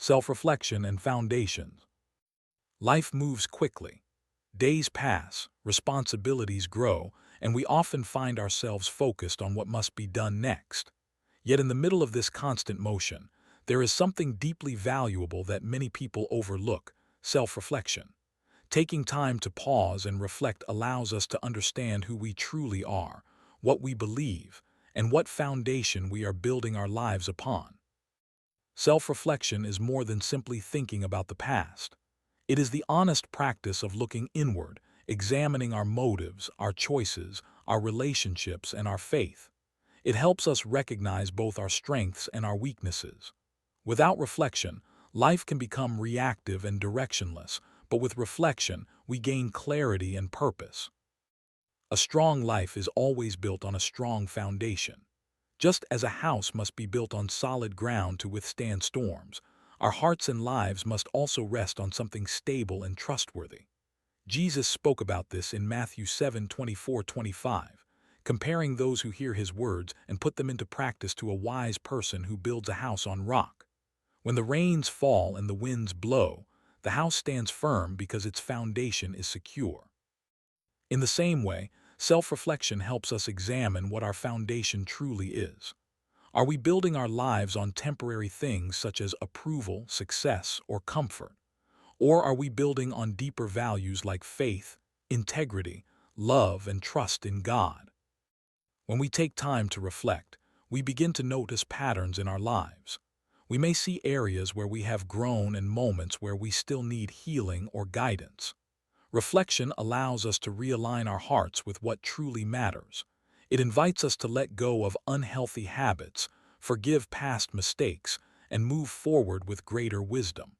Self-reflection and foundations. Life moves quickly. Days pass, responsibilities grow, and we often find ourselves focused on what must be done next. Yet in the middle of this constant motion, there is something deeply valuable that many people overlook: self-reflection. Taking time to pause and reflect allows us to understand who we truly are, what we believe, and what foundation we are building our lives upon. Self-reflection is more than simply thinking about the past. It is the honest practice of looking inward, examining our motives, our choices, our relationships, and our faith. It helps us recognize both our strengths and our weaknesses. Without reflection, life can become reactive and directionless, but with reflection, we gain clarity and purpose. A strong life is always built on a strong foundation. Just as a house must be built on solid ground to withstand storms, our hearts and lives must also rest on something stable and trustworthy. Jesus spoke about this in Matthew 7:24-25, comparing those who hear his words and put them into practice to a wise person who builds a house on rock. When the rains fall and the winds blow, the house stands firm because its foundation is secure. In the same way, self-reflection helps us examine what our foundation truly is. Are we building our lives on temporary things such as approval, success, or comfort? Or are we building on deeper values like faith, integrity, love, and trust in God? When we take time to reflect, we begin to notice patterns in our lives. We may see areas where we have grown and moments where we still need healing or guidance. Reflection allows us to realign our hearts with what truly matters. It invites us to let go of unhealthy habits, forgive past mistakes, and move forward with greater wisdom.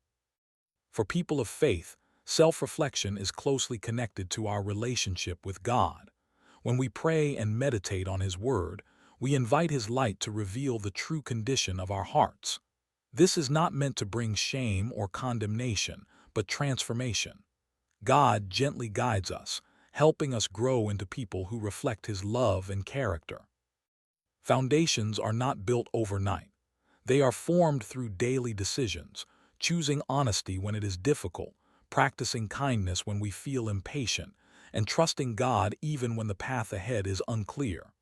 For people of faith, self-reflection is closely connected to our relationship with God. When we pray and meditate on His Word, we invite His light to reveal the true condition of our hearts. This is not meant to bring shame or condemnation, but transformation. God gently guides us, helping us grow into people who reflect His love and character. Foundations are not built overnight. They are formed through daily decisions, choosing honesty when it is difficult, practicing kindness when we feel impatient, and trusting God even when the path ahead is unclear.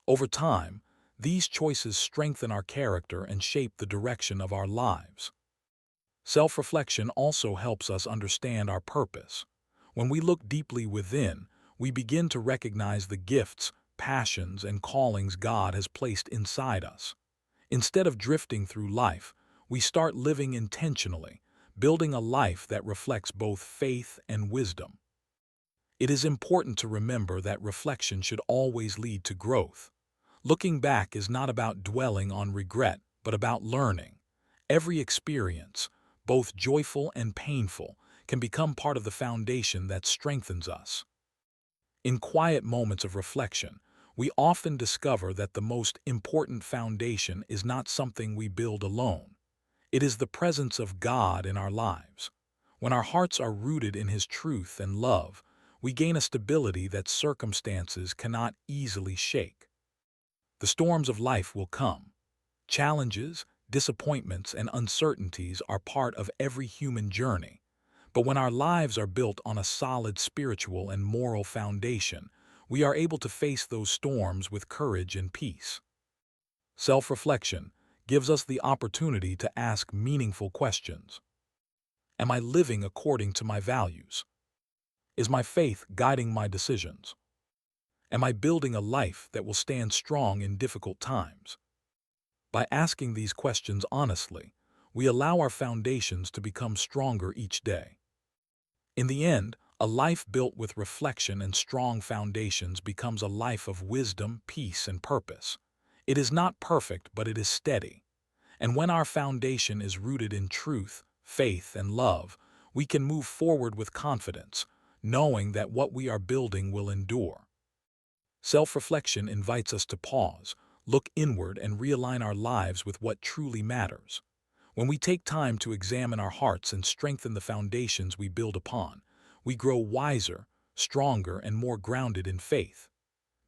Over time, these choices strengthen our character and shape the direction of our lives. Self-reflection also helps us understand our purpose. When we look deeply within, we begin to recognize the gifts, passions, and callings God has placed inside us. Instead of drifting through life, we start living intentionally, building a life that reflects both faith and wisdom. It is important to remember that reflection should always lead to growth. Looking back is not about dwelling on regret, but about learning. Every experience, both joyful and painful, can become part of the foundation that strengthens us. In quiet moments of reflection, we often discover that the most important foundation is not something we build alone. It is the presence of God in our lives. When our hearts are rooted in His truth and love, we gain a stability that circumstances cannot easily shake. The storms of life will come. Challenges, disappointments, and uncertainties are part of every human journey. But when our lives are built on a solid spiritual and moral foundation, we are able to face those storms with courage and peace. Self-reflection gives us the opportunity to ask meaningful questions. Am I living according to my values? Is my faith guiding my decisions? Am I building a life that will stand strong in difficult times? By asking these questions honestly, we allow our foundations to become stronger each day. In the end, a life built with reflection and strong foundations becomes a life of wisdom, peace, and purpose. It is not perfect, but it is steady. And when our foundation is rooted in truth, faith, and love, we can move forward with confidence, knowing that what we are building will endure. Self-reflection invites us to pause, look inward, and realign our lives with what truly matters. When we take time to examine our hearts and strengthen the foundations we build upon, we grow wiser, stronger, and more grounded in faith.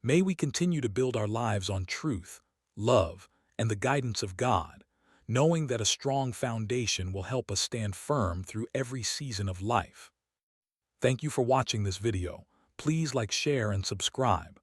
May we continue to build our lives on truth, love, and the guidance of God, knowing that a strong foundation will help us stand firm through every season of life. Thank you for watching this video. Please like, share, and subscribe.